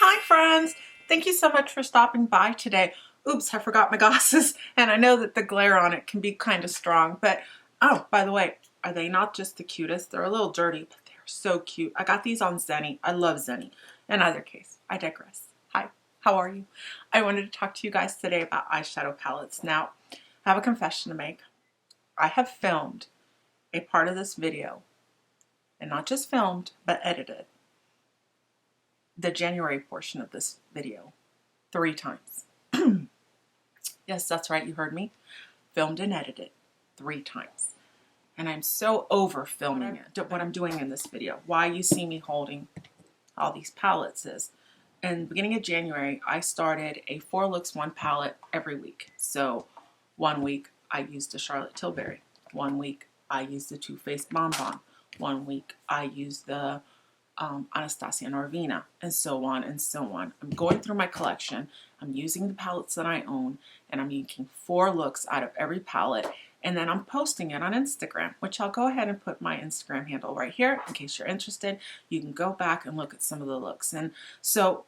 Hi friends! Thank you so much for stopping by today. Oops, I forgot my glasses, and I know that the glare on it can be kind of strong, but oh, by the way, are they not just the cutest? They're a little dirty, but they're so cute. I got these on Zenny. I love Zenny. In either case, I digress. Hi, how are you? I wanted to talk to you guys today about eyeshadow palettes. Now, I have a confession to make. I have filmed a part of this video, and not just filmed, but edited the January portion of this video 3 times. Yes, that's right, you heard me. Filmed and edited 3 times. And I'm so over filming it. What I'm doing in this video, why you see me holding all these palettes is, in the beginning of January, I started a 4 looks 1 palette every week. So 1 week I used a Charlotte Tilbury. 1 week I used the Too Faced Bonbon. 1 week I used the ANASTASIA Norvina, and so on and so on. I'm going through my collection, I'm using the palettes that I own, and I'm making 4 looks out of every palette, and then I'm posting it on Instagram, which I'll go ahead and put my Instagram handle right here in case you're interested. You can go back and look at some of the looks. And so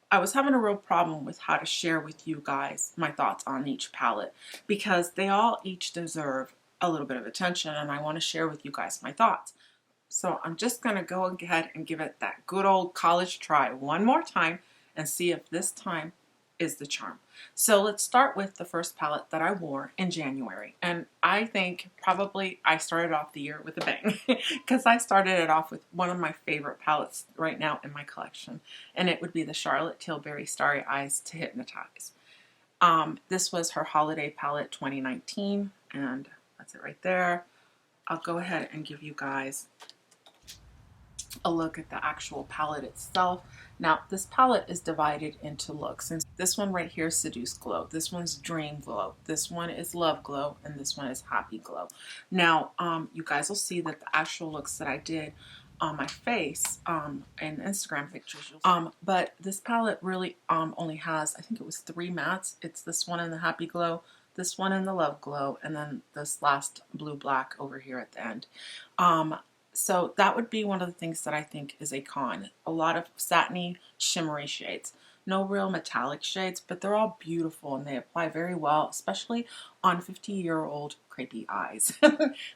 I was having a real problem with how to share with you guys my thoughts on each palette, because they all each deserve a little bit of attention, and I want to share with you guys my thoughts. So I'm just going to go ahead and give it that good old college try one more time and see if this time is the charm. So let's start with the first palette that I wore in January. And I think probably I started off the year with a bang because I started it off with one of my favorite palettes right now in my collection. And it would be the Charlotte Tilbury Starry Eyes to Hypnotize. This was her holiday palette 2019, and that's it right there. I'll go ahead and give you guys a look at the actual palette itself. Now, this palette is divided into looks, and this one right here is Seduce Glow, this one's Dream Glow, this one is Love Glow, and this one is Happy Glow. Now, you guys will see that the actual looks that I did on my face and Instagram pictures, but this palette really only has, I think it was 3 mattes. It's this one in the Happy Glow, this one in the Love Glow, and then this last blue black over here at the end. So that would be one of the things that I think is a con. A lot of satiny, shimmery shades. No real metallic shades, but they're all beautiful and they apply very well, especially on 50-year-old crepey eyes,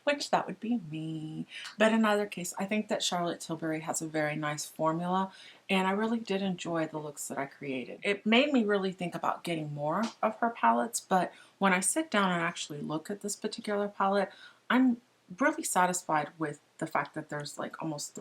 which that would be me. But in either case, I think that Charlotte Tilbury has a very nice formula, and I really did enjoy the looks that I created. It made me really think about getting more of her palettes, but when I sit down and actually look at this particular palette, I'm really satisfied with the fact that there's like almost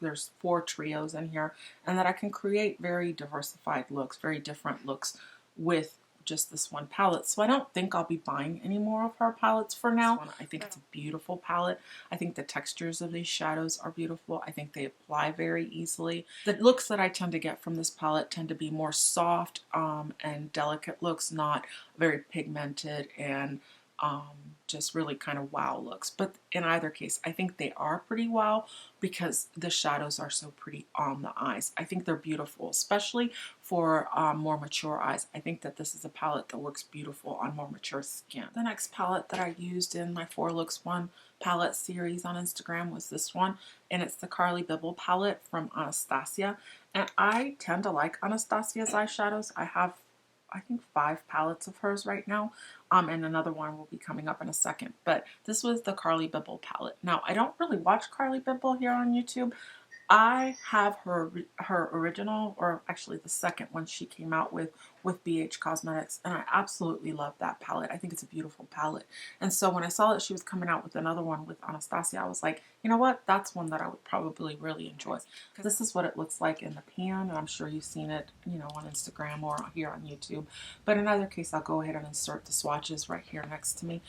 there's 4 trios in here, and that I can create very diversified looks, very different looks with just this one palette. So I don't think I'll be buying any more of her palettes for now. I think it's a beautiful palette. I think the textures of these shadows are beautiful. I think they apply very easily. The looks that I tend to get from this palette tend to be more soft and delicate looks, not very pigmented and just really kind of wow looks. But in either case, I think they are pretty wow because the shadows are so pretty on the eyes. I think they're beautiful, especially for more mature eyes. I think that this is a palette that works beautiful on more mature skin. The next palette that I used in my 4 looks 1 palette series on Instagram was this one, and it's the Carli Bybel palette from Anastasia. And I tend to like Anastasia's eyeshadows. I have, I think, 5 palettes of hers right now, and another one will be coming up in a second. But this was the Carli Bybel palette. Now, I don't really watch Carli Bybel here on YouTube. I have her original, or actually the second one she came out with BH Cosmetics, and I absolutely love that palette. I think it's a beautiful palette. And so when I saw that she was coming out with another one with Anastasia, I was like, you know what? That's one that I would probably really enjoy. This is what it looks like in the pan, and I'm sure you've seen it, you know, on Instagram or here on YouTube. But in either case, I'll go ahead and insert the swatches right here next to me.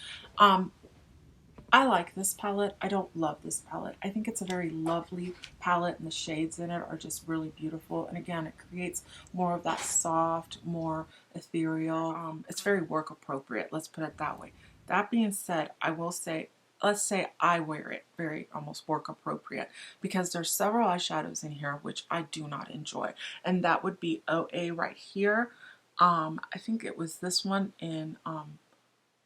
I like this palette. I don't love this palette. I think it's a very lovely palette, and the shades in it are just really beautiful. And again, it creates more of that soft, more ethereal. It's very work appropriate. Let's put it that way. That being said, I will say, let's say I wear it very almost work appropriate, because there's several eyeshadows in here which I do not enjoy. And that would be OA right here. I think it was this one in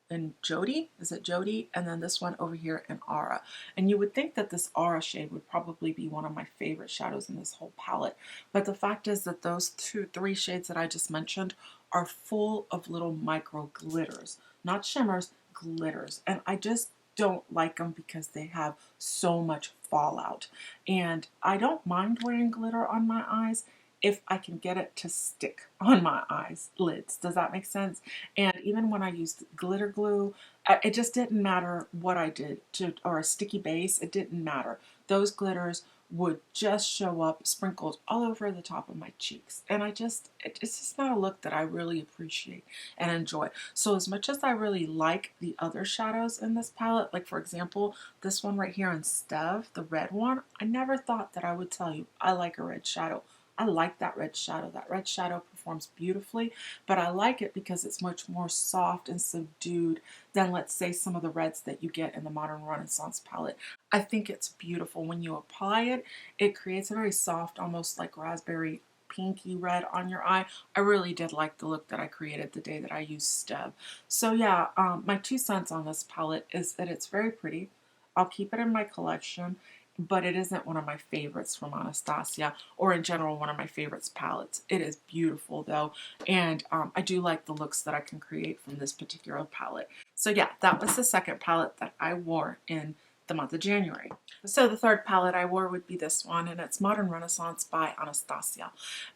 in Jody, is it Jody? And then this one over here in Aura. And you would think that this Aura shade would probably be one of my favorite shadows in this whole palette. But the fact is that those three shades that I just mentioned are full of little micro glitters. Not shimmers, glitters. And I just don't like them because they have so much fallout. And I don't mind wearing glitter on my eyes if I can get it to stick on my eyes lids. Does that make sense? And even when I used glitter glue, it just didn't matter what I did or a sticky base. It didn't matter. Those glitters would just show up sprinkled all over the top of my cheeks. And it's just not a look that I really appreciate and enjoy. So as much as I really like the other shadows in this palette, like for example, this one right here in Stev, the red one, I never thought that I would tell you I like a red shadow. I like that red shadow. That red shadow performs beautifully, but I like it because it's much more soft and subdued than, let's say, some of the reds that you get in the Modern Renaissance palette. I think it's beautiful. When you apply it, it creates a very soft, almost like raspberry pinky red on your eye. I really did like the look that I created the day that I used Steb. So yeah, my 2 cents on this palette is that it's very pretty. I'll keep it in my collection, but it isn't one of my favorites from Anastasia, or in general one of my favorites palettes. It is beautiful though, and I do like the looks that I can create from this particular palette. So yeah, that was the second palette that I wore in the month of January. So the third palette I wore would be this one, and it's Modern Renaissance by Anastasia,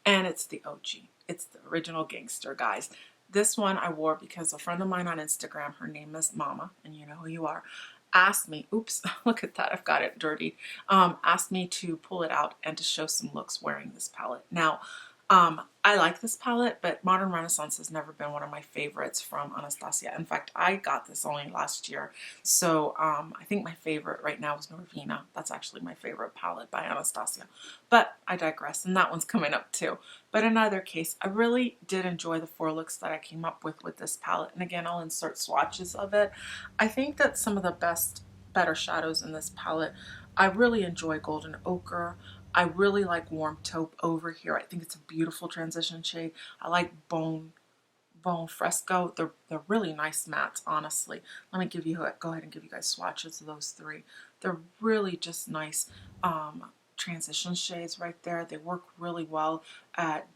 and it's the OG. It's the original gangster, guys. This one I wore because a friend of mine on Instagram, her name is Mama, and you know who you are, asked me, oops, look at that, I've got it dirty, asked me to pull it out and to show some looks wearing this palette. Now, I like this palette, but Modern Renaissance has never been one of my favorites from Anastasia. In fact, I got this only last year. So I think my favorite right now is Norvina. That's actually my favorite palette by Anastasia. But I digress, and that one's coming up too. But in either case, I really did enjoy the 4 looks that I came up with this palette. And again, I'll insert swatches of it. I think that some of the better shadows in this palette, I really enjoy Golden Ochre. I really like Warm Taupe over here. I think it's a beautiful transition shade. I like Bone Fresco. They're really nice mattes, honestly. Let me go ahead and give you guys swatches of those 3. They're really just nice transition shades right there. They work really well at,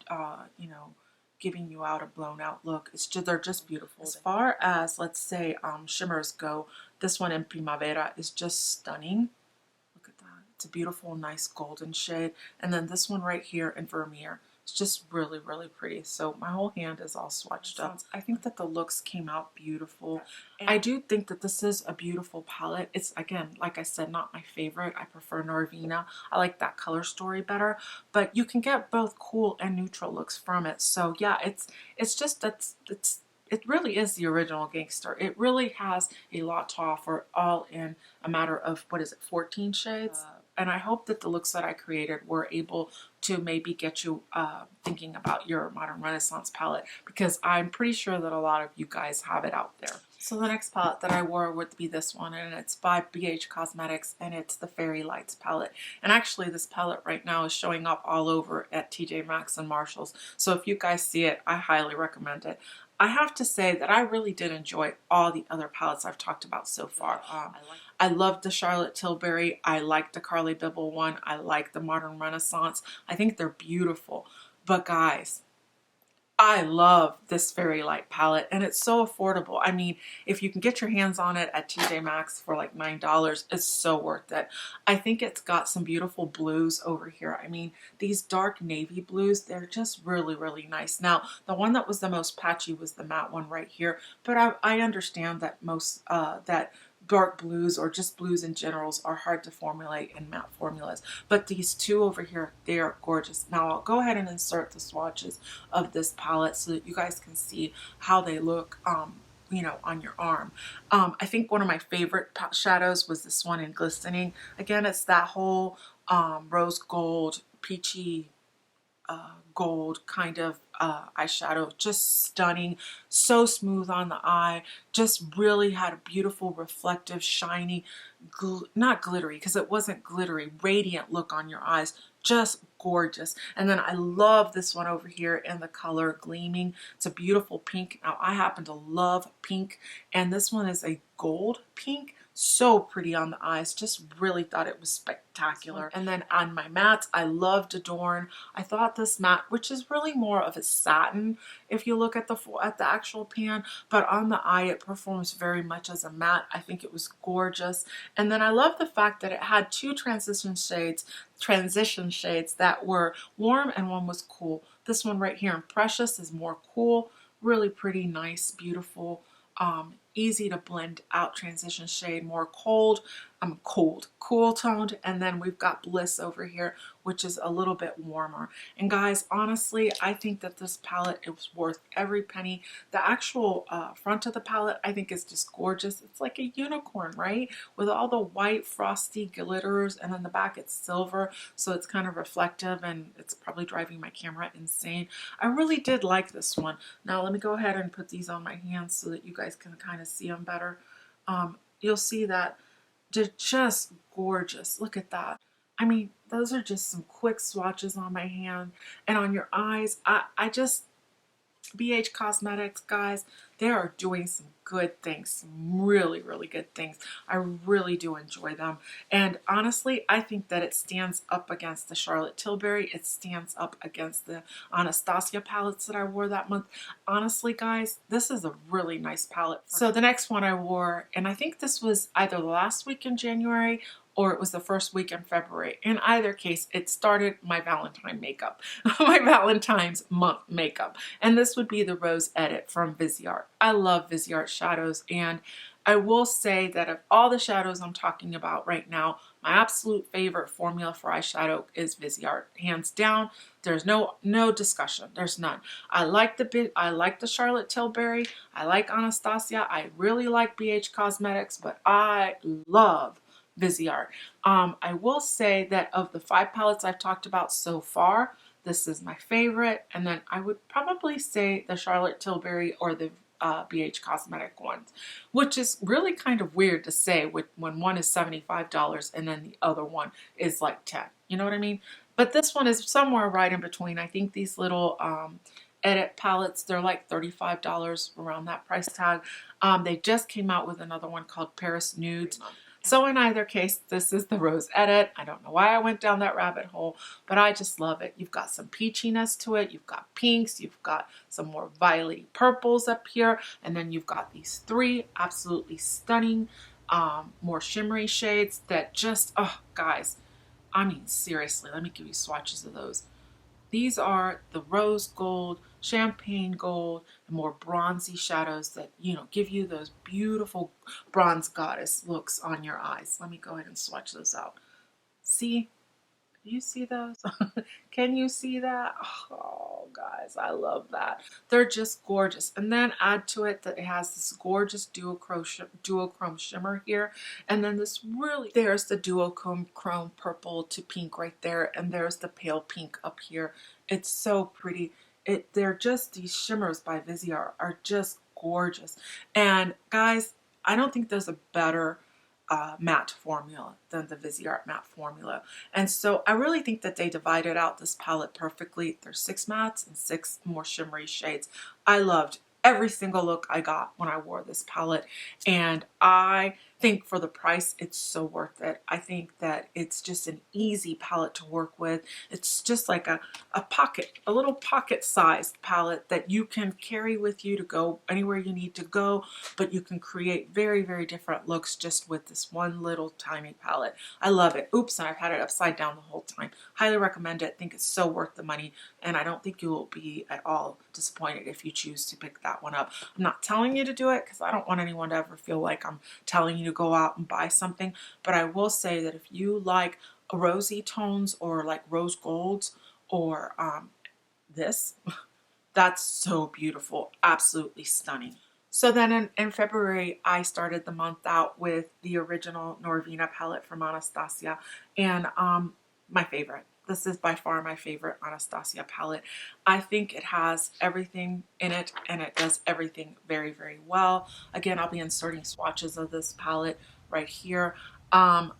you know, giving you out a blown out look. They're just beautiful. As far as, let's say, shimmers go, this one in Primavera is just stunning. It's a beautiful, nice golden shade. And then this one right here in Vermeer, it's just really, really pretty. So my whole hand is all swatched up. I think that the looks came out beautiful. And I do think that this is a beautiful palette. It's, again, like I said, not my favorite. I prefer Norvina. I like that color story better. But you can get both cool and neutral looks from it. So yeah, it's just it really is the original gangster. It really has a lot to offer, all in a matter of, 14 shades? And I hope that the looks that I created were able to maybe get you thinking about your Modern Renaissance palette, because I'm pretty sure that a lot of you guys have it out there. So the next palette that I wore would be this one, and it's by BH Cosmetics, and it's the Fairy Lights palette. And actually this palette right now is showing up all over at TJ Maxx and Marshalls. So if you guys see it, I highly recommend it. I have to say that I really did enjoy all the other palettes I've talked about so far. I loved the Charlotte Tilbury. I liked the Carli Bybel one. I like the Modern Renaissance. I think they're beautiful. But guys, I love this Fairy Light palette, and it's so affordable. I mean, if you can get your hands on it at TJ Maxx for like $9, it's so worth it. I think it's got some beautiful blues over here. I mean, these dark navy blues, they're just really, really nice. Now, the one that was the most patchy was the matte one right here, but I understand that most, that dark blues or just blues in generals are hard to formulate in matte formulas. But these 2 over here, they are gorgeous. Now I'll go ahead and insert the swatches of this palette so that you guys can see how they look, you know, on your arm. I think one of my favorite shadows was this one in Glistening. Again, it's that whole rose gold, peachy gold kind of eyeshadow. Just stunning, so smooth on the eye, just really had a beautiful, reflective, shiny, not glittery because it wasn't glittery, radiant look on your eyes. just gorgeous. And then I love this one over here in the color Gleaming. It's a beautiful pink. Now I happen to love pink, and this one is a gold pink. So pretty on the eyes. Just really thought it was spectacular. And then on my mattes, I loved Adorn. I thought this matte, which is really more of a satin if you look at the actual pan, but on the eye it performs very much as a matte. I think it was gorgeous. And then I love the fact that it had two transition shades that were warm and one was cool. This one right here in Precious is more cool. Really pretty, nice, beautiful, easy to blend out transition shade, more cool toned. And then we've got Bliss over here, which is a little bit warmer. And guys, honestly, I think that this palette, it was worth every penny. The actual front of the palette, I think, is just gorgeous. It's like a unicorn, right? With all the white frosty glitters, and then the back it's silver, so it's kind of reflective, and it's probably driving my camera insane. I really did like this one. Now let me go ahead and put these on my hands so that you guys can kind of see them better. You'll see that they're just gorgeous. Look at that. I mean, those are just some quick swatches on my hand and on your eyes. I just, BH Cosmetics, guys, they are doing some good things, some really, really good things. I really do enjoy them. And honestly, I think that it stands up against the Charlotte Tilbury. It stands up against the Anastasia palettes that I wore that month. Honestly, guys, this is a really nice palette. So the next one I wore, and I think this was either the last week in January or it was the first week in February. In either case, it started my Valentine makeup, my Valentine's month makeup. And this would be the Rose Edit from Viseart. I love Viseart shadows, and I will say that of all the shadows I'm talking about right now, my absolute favorite formula for eyeshadow is Viseart. Hands down, there's no discussion. There's none. I like the Charlotte Tilbury. I like Anastasia. I really like BH Cosmetics, but I love Viseart. I will say that of the 5 palettes I've talked about so far, this is my favorite, and then I would probably say the Charlotte Tilbury or the BH Cosmetic ones, which is really kind of weird to say when one is $75 and then the other one is like 10. You know what I mean? But this one is somewhere right in between. I think these little edit palettes, they're like $35, around that price tag. They just came out with another one called Paris Nudes. So in either case, this is the Rose Edit. I don't know why I went down that rabbit hole, but I just love it. You've got some peachiness to it. You've got pinks. You've got some more violet purples up here. And then you've got these 3 absolutely stunning, more shimmery shades that just, oh, guys, I mean, seriously, let me give you swatches of those. These are the rose gold, champagne gold, and more bronzy shadows that, you know, give you those beautiful bronze goddess looks on your eyes. Let me go ahead and swatch those out. See? Do you see those? Can you see that? Oh, guys, I love that. They're just gorgeous. And then add to it that it has this gorgeous duochrome shimmer here. And then this really, there's the duochrome purple to pink right there. And there's the pale pink up here. It's so pretty. They're just, these shimmers by Viseart are just gorgeous. And guys, I don't think there's a better matte formula than the Viseart matte formula. And so I really think that they divided out this palette perfectly. There's 6 mattes and 6 more shimmery shades. I loved every single look I got when I wore this palette, and I think for the price it's so worth it. I think that it's just an easy palette to work with. It's just like a little pocket sized palette that you can carry with you to go anywhere you need to go, but you can create very, very different looks just with this one little tiny palette. I love it. Oops, and I've had it upside down the whole time. Highly recommend it. I think it's so worth the money, and I don't think you will be at all disappointed if you choose to pick that one up. I'm not telling you to do it because I don't want anyone to ever feel like I'm telling you to go out and buy something, but I will say that if you like rosy tones or like rose golds or this, that's so beautiful, absolutely stunning. So then in February, I started the month out with the original Norvina palette from Anastasia, and my favorite. This is by far my favorite Anastasia palette. I think it has everything in it, and it does everything very, very well. Again, I'll be inserting swatches of this palette right here. I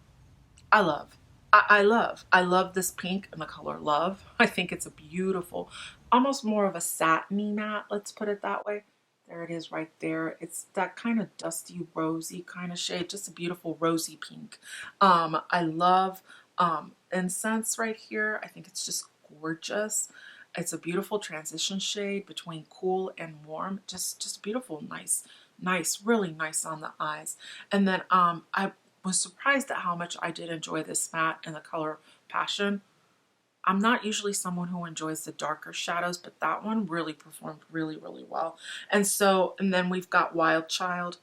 I love this pink and the color Love. I think it's a beautiful, almost more of a satiny matte, let's put it that way. There it is right there. It's that kind of dusty, rosy kind of shade, just a beautiful rosy pink. I love Incense right here. I think it's just gorgeous. It's a beautiful transition shade between cool and warm. Just beautiful, nice, really nice on the eyes. And then I was surprised at how much I did enjoy this matte in the color Passion. I'm not usually someone who enjoys the darker shadows, but that one really performed really well. And then we've got Wild Child,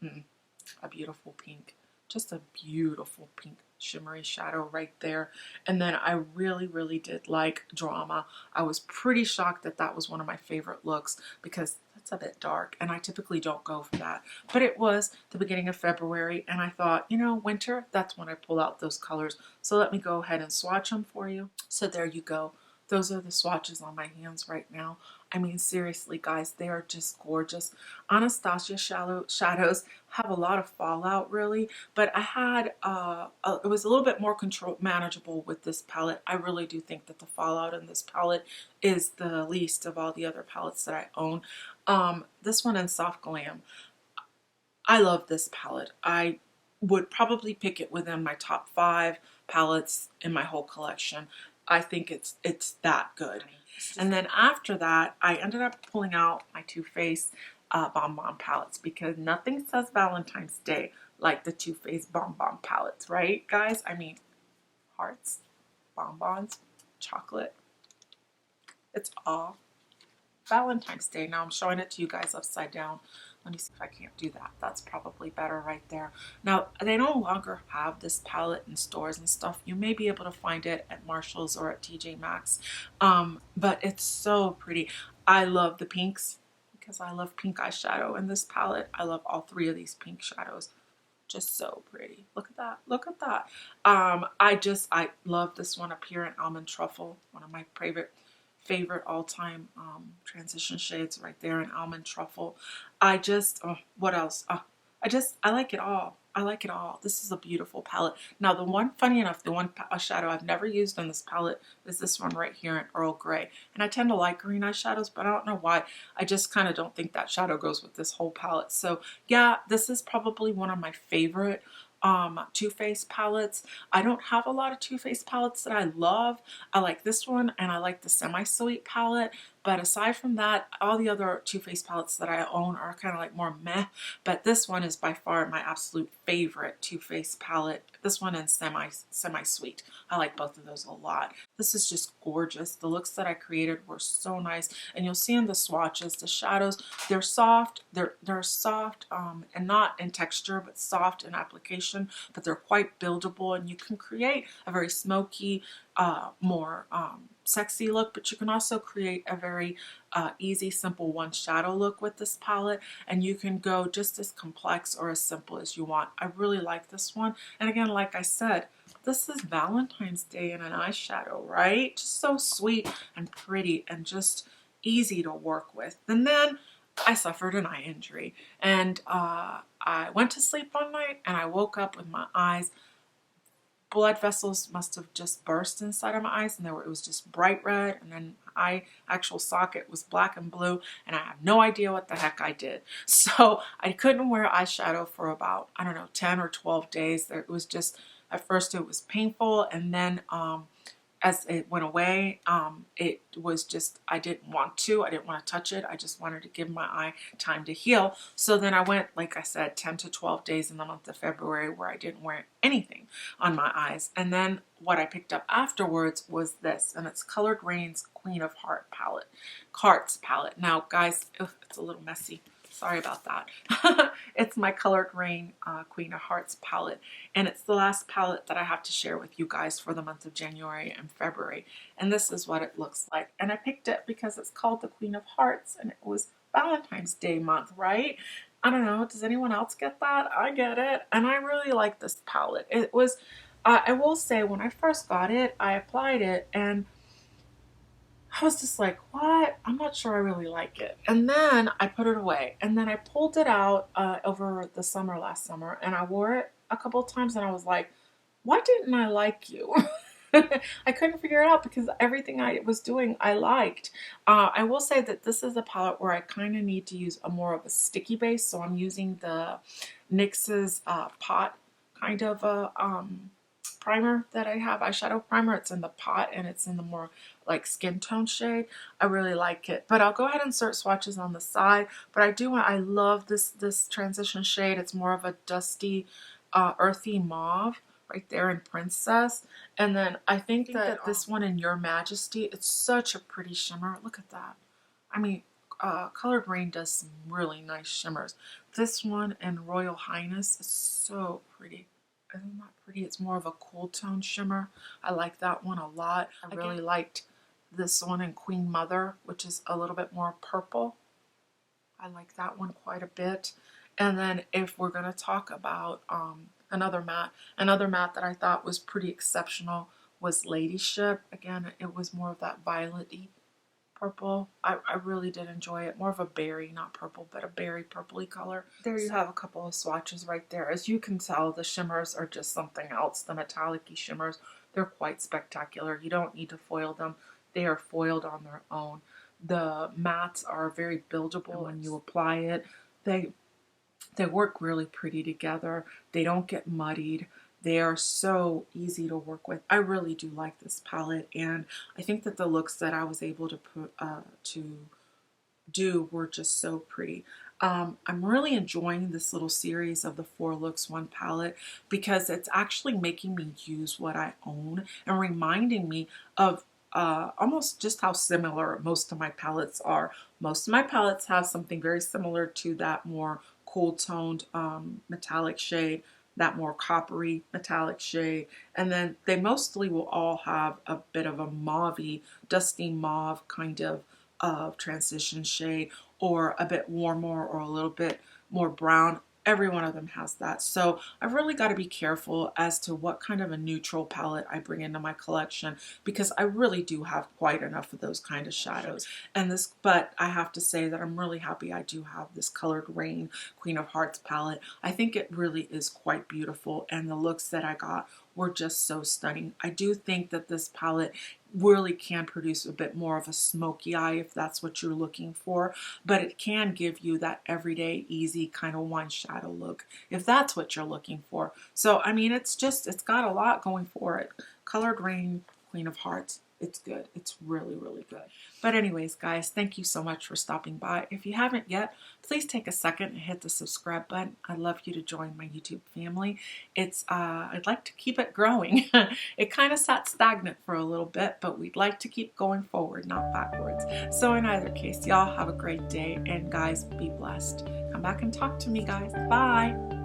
a beautiful pink, just a beautiful pink shimmery shadow right there. And then I really did like Drama. I was pretty shocked that that was one of my favorite looks because that's a bit dark and I typically don't go for that. But it was the beginning of February and I thought, you know, winter, that's when I pull out those colors. So let me go ahead and swatch them for you. So there you go. Those are the swatches on my hands right now. I mean, seriously, guys, they are just gorgeous. Anastasia shadows have a lot of fallout, really, but I had, it was a little bit more manageable with this palette. I really do think that the fallout in this palette is the least of all the other palettes that I own. This one in Soft Glam, I love this palette. I would probably pick it within my top 5 palettes in my whole collection. I think it's that good. And then after that, I ended up pulling out my Too Faced Bon Bon palettes because nothing says Valentine's Day like the Too Faced Bon Bon palettes, right, guys? I mean, hearts, bonbons, chocolate. It's all Valentine's Day. Now I'm showing it to you guys upside down. Let me see if I can't do that. That's probably better right there. Now, they no longer have this palette in stores and stuff. You may be able to find it at Marshall's or at TJ Maxx. But it's so pretty. I love the pinks because I love pink eyeshadow in this palette. I love all 3 of these pink shadows. Just so pretty. Look at that. Look at that. I love this one up here in Almond Truffle. One of my favorite all-time transition shades right there in Almond Truffle. What else? I like it all. I like it all. This is a beautiful palette. Now the one, funny enough, the one shadow I've never used in this palette is this one right here in Earl Grey. And I tend to like green eyeshadows, but I don't know why. I just kind of don't think that shadow goes with this whole palette. So yeah, this is probably one of my favorite Too Faced palettes. I don't have a lot of Too Faced palettes that I love. I like this one and I like the Semi-Sweet palette, but aside from that, all the other Too Faced palettes that I own are kind of like more meh, but this one is by far my absolute favorite Too Faced palette. This one and Semi-Sweet. I like both of those a lot. This is just gorgeous. The looks that I created were so nice, and you'll see in the swatches, the shadows, they're soft. They're soft and not in texture, but soft in application, but they're quite buildable, and you can create a very smoky, more sexy look, but you can also create a very easy, simple one shadow look with this palette, and you can go just as complex or as simple as you want. I really like this one, and again, like I said, this is Valentine's Day in an eyeshadow, right? Just so sweet and pretty and just easy to work with. And then I suffered an eye injury, and I went to sleep one night and I woke up with my eyes, blood vessels must have just burst inside of my eyes, and it was just bright red, and then my actual socket was black and blue, and I have no idea what the heck I did. So I couldn't wear eyeshadow for about, I don't know, 10 or 12 days. It was just, at first it was painful, and then as it went away, it was just, I didn't want to touch it. I just wanted to give my eye time to heal. So then I went, like I said, 10 to 12 days in the month of February where I didn't wear anything on my eyes. And then what I picked up afterwards was this, and it's Colored Raine's Queen of Hearts palette. Now guys, it's a little messy. Sorry about that. It's my Colored Raine Queen of Hearts palette, and it's the last palette that I have to share with you guys for the month of January and February, and this is what it looks like. And I picked it because it's called the Queen of Hearts, and it was Valentine's Day month, right? I don't know, does anyone else get that? I get it, and I really like this palette. It was, I will say, when I first got it, I applied it, and I was just like, what? I'm not sure I really like it. And then I put it away. And then I pulled it out over the summer, last summer, and I wore it a couple of times, and I was like, why didn't I like you? I couldn't figure it out because everything I was doing I liked. I will say that this is a palette where I kind of need to use a more of a sticky base, so I'm using the NYX's pot kind of a primer that I have, eyeshadow primer. It's in the pot and it's in the more like skin tone shade. I really like it, but I'll go ahead and insert swatches on the side. But I love this transition shade. It's more of a dusty, earthy mauve right there in Princess. And then I think that this one in Your Majesty, it's such a pretty shimmer. Look at that. I mean, Colored Raine does some really nice shimmers. This one in Royal Highness is so pretty. Isn't that pretty? It's more of a cool tone shimmer. I like that one a lot. I really liked this one in Queen Mother, which is a little bit more purple. I like that one quite a bit. And then if we're going to talk about another matte that I thought was pretty exceptional was Ladyship. Again, it was more of that violet-y purple. I really did enjoy it. More of a berry, not purple, but a berry purpley color. There you have a couple of swatches right there. As you can tell, the shimmers are just something else. The metallic-y shimmers, they're quite spectacular. You don't need to foil them. They are foiled on their own. The mattes are very buildable when you apply it. They work really pretty together. They don't get muddied. They are so easy to work with. I really do like this palette, and I think that the looks that I was able to put to do were just so pretty. I'm really enjoying this little series of the 4 Looks 1 palette because it's actually making me use what I own and reminding me of almost just how similar most of my palettes are. Most of my palettes have something very similar to that more cool toned metallic shade, that more coppery metallic shade, and then they mostly will all have a bit of a mauvey, dusty mauve kind of transition shade, or a bit warmer or a little bit more brown. Every one of them has that. So I've really got to be careful as to what kind of a neutral palette I bring into my collection, because I really do have quite enough of those kind of shadows. And this, but I have to say that I'm really happy I do have this Colored Raine Queen of Hearts palette. I think it really is quite beautiful, and the looks that I got were just so stunning. I do think that this palette really can produce a bit more of a smoky eye if that's what you're looking for, but it can give you that everyday easy kind of one shadow look if that's what you're looking for. So I mean, it's got a lot going for it. Colored Raine Queen of Hearts, it's good. It's really, really good. But anyways, guys, thank you so much for stopping by. If you haven't yet, please take a second and hit the subscribe button. I'd love you to join my YouTube family. I'd like to keep it growing. It kind of sat stagnant for a little bit, but we'd like to keep going forward, not backwards. So in either case, y'all have a great day, and guys, be blessed. Come back and talk to me, guys. Bye.